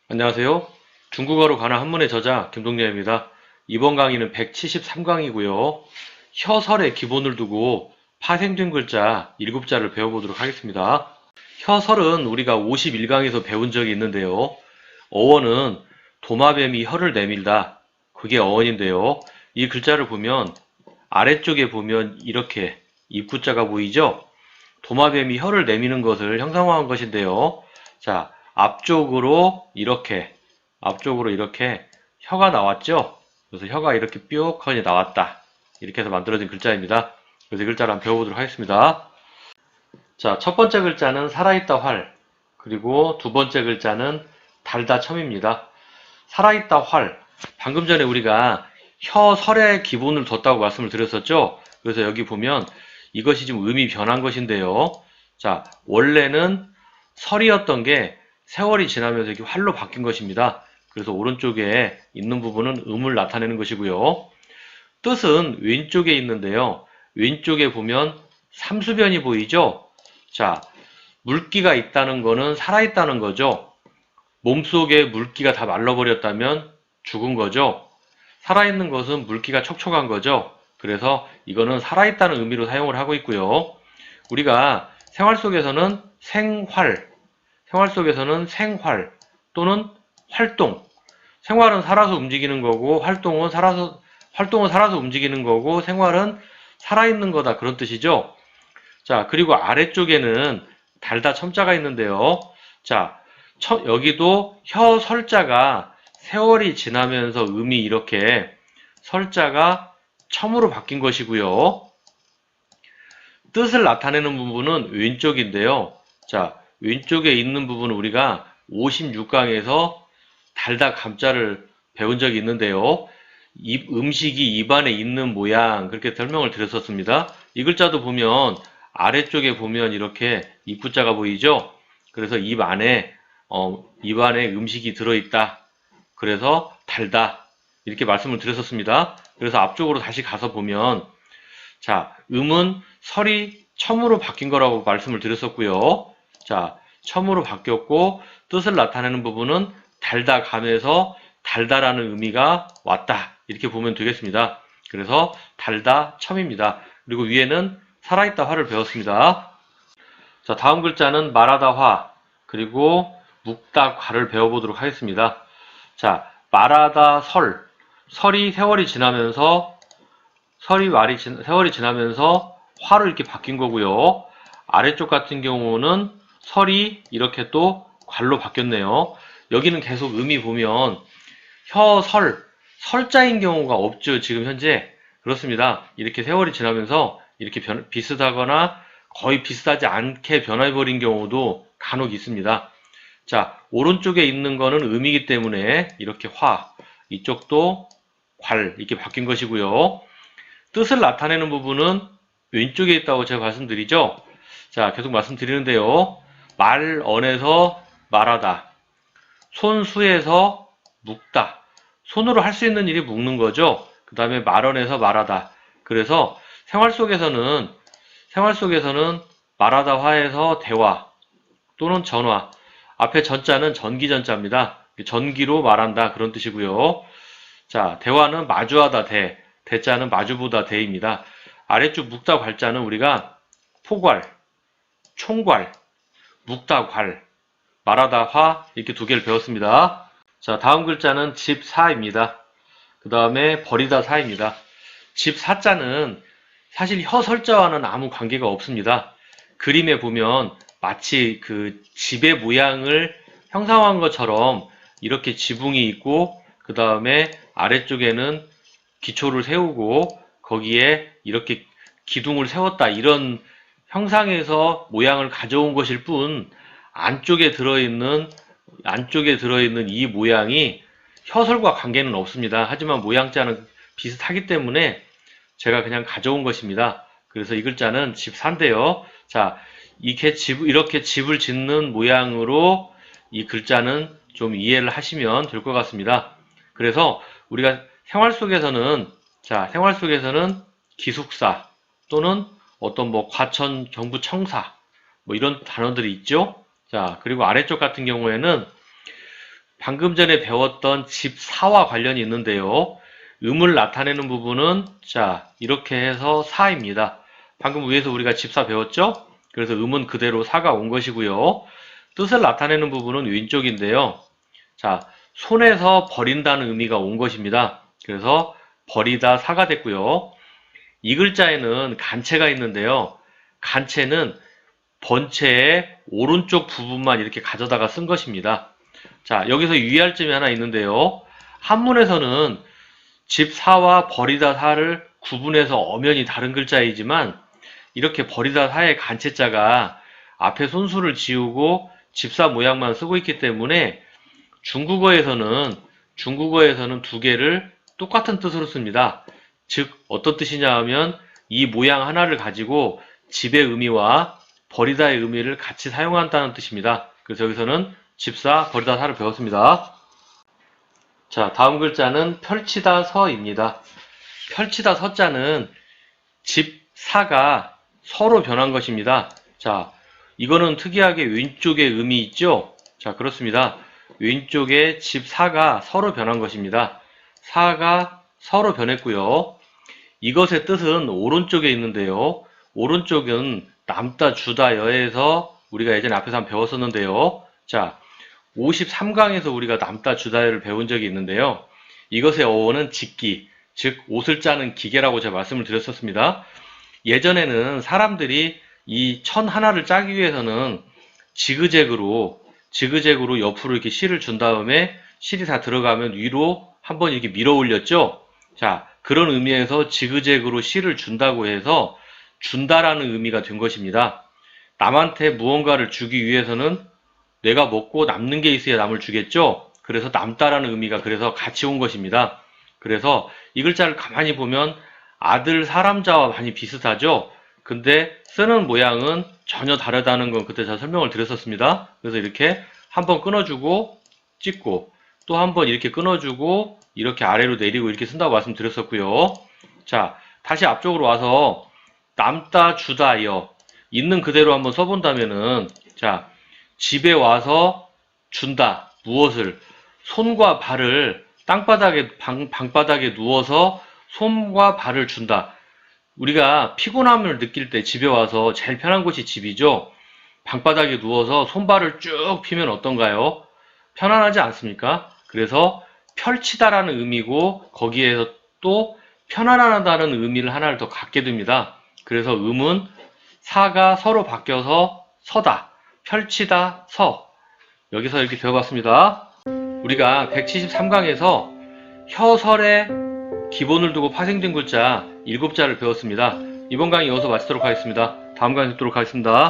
안녕하세요. 중국어로 가는 한문의 저자 김동렬입니다. 이번 강의는 173강이고요. 혀설의 기본을 두고 파생된 글자 7자를 배워보도록 하겠습니다. 혀설은 우리가 51강에서 배운 적이 있는데요. 어원은 도마뱀이 혀를 내밀다. 그게 어원인데요. 이 글자를 보면 아래쪽에 보면 이렇게 입구자가 보이죠? 도마뱀이 혀를 내미는 것을 형상화한 것인데요. 자, 앞쪽으로 이렇게 혀가 나왔죠? 그래서 혀가 이렇게 뾰족하게 나왔다. 이렇게 해서 만들어진 글자입니다. 그래서 이 글자를 한번 배워보도록 하겠습니다. 자, 첫 번째 글자는 살아있다 활, 그리고 두 번째 글자는 달다 첨입니다. 살아있다 활, 방금 전에 우리가 혀설의 기본을 뒀다고 말씀을 드렸었죠? 그래서 여기 보면 이것이 지금 음이 변한 것인데요. 자, 원래는 설이었던 게 세월이 지나면서 이렇게 활로 바뀐 것입니다. 그래서 오른쪽에 있는 부분은 음을 나타내는 것이고요. 뜻은 왼쪽에 있는데요. 왼쪽에 보면 삼수변이 보이죠? 자, 물기가 있다는 거는 살아있다는 거죠. 몸속에 물기가 다 말라버렸다면 죽은 거죠. 살아있는 것은 물기가 촉촉한 거죠. 그래서 이거는 살아있다는 의미로 사용을 하고 있고요. 우리가 생활 속에서는 생활 또는 활동. 생활은 살아서 움직이는 거고 활동은 살아서 움직이는 거고 생활은 살아있는 거다 그런 뜻이죠. 자, 그리고 아래쪽에는 달다 첨자가 있는데요. 자, 여기도 혀 설자가 세월이 지나면서 음이 이렇게 설자가 첨으로 바뀐 것이고요. 뜻을 나타내는 부분은 왼쪽인데요. 자, 왼쪽에 있는 부분은 우리가 56강에서 달다 감자를 배운 적이 있는데요. 음식이 입안에 있는 모양 그렇게 설명을 드렸었습니다. 이 글자도 보면 아래쪽에 보면 이렇게 입구자가 보이죠? 그래서 입안에 음식이 들어있다. 그래서 달다. 이렇게 말씀을 드렸었습니다. 그래서 앞쪽으로 다시 가서 보면 자, 음은 설이 첨으로 바뀐 거라고 말씀을 드렸었고요. 자, 첨으로 바뀌었고 뜻을 나타내는 부분은 달다 감에서 달다라는 의미가 왔다. 이렇게 보면 되겠습니다. 그래서 달다 첨입니다. 그리고 위에는 살아있다 화를 배웠습니다. 자, 다음 글자는 말하다 화, 그리고 묵다 과를 배워보도록 하겠습니다. 자, 말하다 설이 세월이 지나면서 화로 이렇게 바뀐 거고요. 아래쪽 같은 경우는 설이 이렇게 또 괄로 바뀌었네요. 여기는 계속 음이 보면 설자인 경우가 없죠. 지금 현재. 그렇습니다. 이렇게 세월이 지나면서 이렇게 비슷하거나 거의 비슷하지 않게 변해버린 경우도 간혹 있습니다. 자, 오른쪽에 있는 거는 음이기 때문에 이렇게 이쪽도 이렇게 바뀐 것이고요. 뜻을 나타내는 부분은 왼쪽에 있다고 제가 말씀드리죠. 자, 계속 말씀드리는데요. 말언에서 말하다, 손수에서 묵다. 손으로 할 수 있는 일이 묵는 거죠. 그 다음에 말언에서 말하다. 그래서 생활 속에서는 말하다 화에서 대화 또는 전화. 앞에 전자는 전기전자입니다. 전기로 말한다 그런 뜻이고요. 자, 대화는 마주하다 대자는 마주보다 대입니다. 아래쪽 묵다 괄자는 우리가 포괄, 총괄, 묵다 괄, 말하다 화 이렇게 두 개를 배웠습니다. 자, 다음 글자는 집사입니다. 그 다음에 버리다 사입니다. 집사자는 사실 혀설자와는 아무 관계가 없습니다. 그림에 보면 마치 그 집의 모양을 형상화한 것처럼 이렇게 지붕이 있고 그 다음에 아래쪽에는 기초를 세우고 거기에 이렇게 기둥을 세웠다 이런 형상에서 모양을 가져온 것일 뿐 안쪽에 들어있는 이 모양이 혀설과 관계는 없습니다. 하지만 모양자는 비슷하기 때문에 제가 그냥 가져온 것입니다. 그래서 이 글자는 집산데요. 자, 이렇게 집을 짓는 모양으로 이 글자는 좀 이해를 하시면 될 것 같습니다. 그래서 우리가 생활 속에서는 기숙사 또는 어떤 과천, 경부 청사 이런 단어들이 있죠. 자, 그리고 아래쪽 같은 경우에는 방금 전에 배웠던 집사와 관련이 있는데요. 음을 나타내는 부분은 자 이렇게 해서 사입니다. 방금 위에서 우리가 집사 배웠죠? 그래서 음은 그대로 사가 온 것이고요. 뜻을 나타내는 부분은 왼쪽인데요. 자, 손에서 버린다는 의미가 온 것입니다. 그래서 버리다 사가 됐고요. 이 글자에는 간체가 있는데요. 간체는 번체의 오른쪽 부분만 이렇게 가져다가 쓴 것입니다. 자, 여기서 유의할 점이 하나 있는데요. 한문에서는 집사와 버리다 사를 구분해서 엄연히 다른 글자이지만 이렇게 버리다 사의 간체자가 앞에 손수를 지우고 집사 모양만 쓰고 있기 때문에 중국어에서는 두 개를 똑같은 뜻으로 씁니다. 즉 어떤 뜻이냐 하면 이 모양 하나를 가지고 집의 의미와 버리다의 의미를 같이 사용한다는 뜻입니다. 그래서 여기서는 집사, 버리다, 사를 배웠습니다. 자, 다음 글자는 펼치다 서입니다. 펼치다 서자는 집사가 서로 변한 것입니다. 자, 이거는 특이하게 왼쪽에 음이 있죠? 자, 그렇습니다. 왼쪽에 집사가 서로 변한 것입니다. 사가 서로 변했고요. 이것의 뜻은 오른쪽에 있는데요. 오른쪽은 남다, 주다, 여에서 우리가 예전에 앞에서 한번 배웠었는데요. 자, 53강에서 우리가 남다, 주다를 배운 적이 있는데요. 이것의 어원은 직기, 즉 옷을 짜는 기계라고 제가 말씀을 드렸었습니다. 예전에는 사람들이 이 천 하나를 짜기 위해서는 지그재그로 옆으로 이렇게 실을 준 다음에 실이 다 들어가면 위로 한번 이렇게 밀어 올렸죠. 자, 그런 의미에서 지그재그로 실을 준다고 해서 준다라는 의미가 된 것입니다. 남한테 무언가를 주기 위해서는 내가 먹고 남는 게 있어야 남을 주겠죠. 그래서 남다라는 의미가 그래서 같이 온 것입니다. 그래서 이 글자를 가만히 보면 아들 사람자와 많이 비슷하죠. 근데 쓰는 모양은 전혀 다르다는 건 그때 제가 설명을 드렸었습니다. 그래서 이렇게 한번 끊어주고 찍고 또 한번 이렇게 끊어주고 이렇게 아래로 내리고 이렇게 쓴다고 말씀드렸었고요. 자, 다시 앞쪽으로 와서 남다, 주다, 여 있는 그대로 한번 써본다면은 자, 집에 와서 준다. 무엇을? 손과 발을 땅바닥에 방바닥에 누워서 손과 발을 준다. 우리가 피곤함을 느낄 때 집에 와서 제일 편한 곳이 집이죠. 방바닥에 누워서 손발을 쭉 펴면 어떤가요? 편안하지 않습니까? 그래서 펼치다라는 의미고 거기에서 또 편안하다는 의미를 하나를 더 갖게 됩니다. 그래서 음은 사가 서로 바뀌어서 서다, 펼치다, 서. 여기서 이렇게 배워봤습니다. 우리가 173강에서 혀설의 기본을 두고 파생된 글자 7자를 배웠습니다. 이번 강의 여기서 마치도록 하겠습니다. 다음 강의 뵙도록 하겠습니다.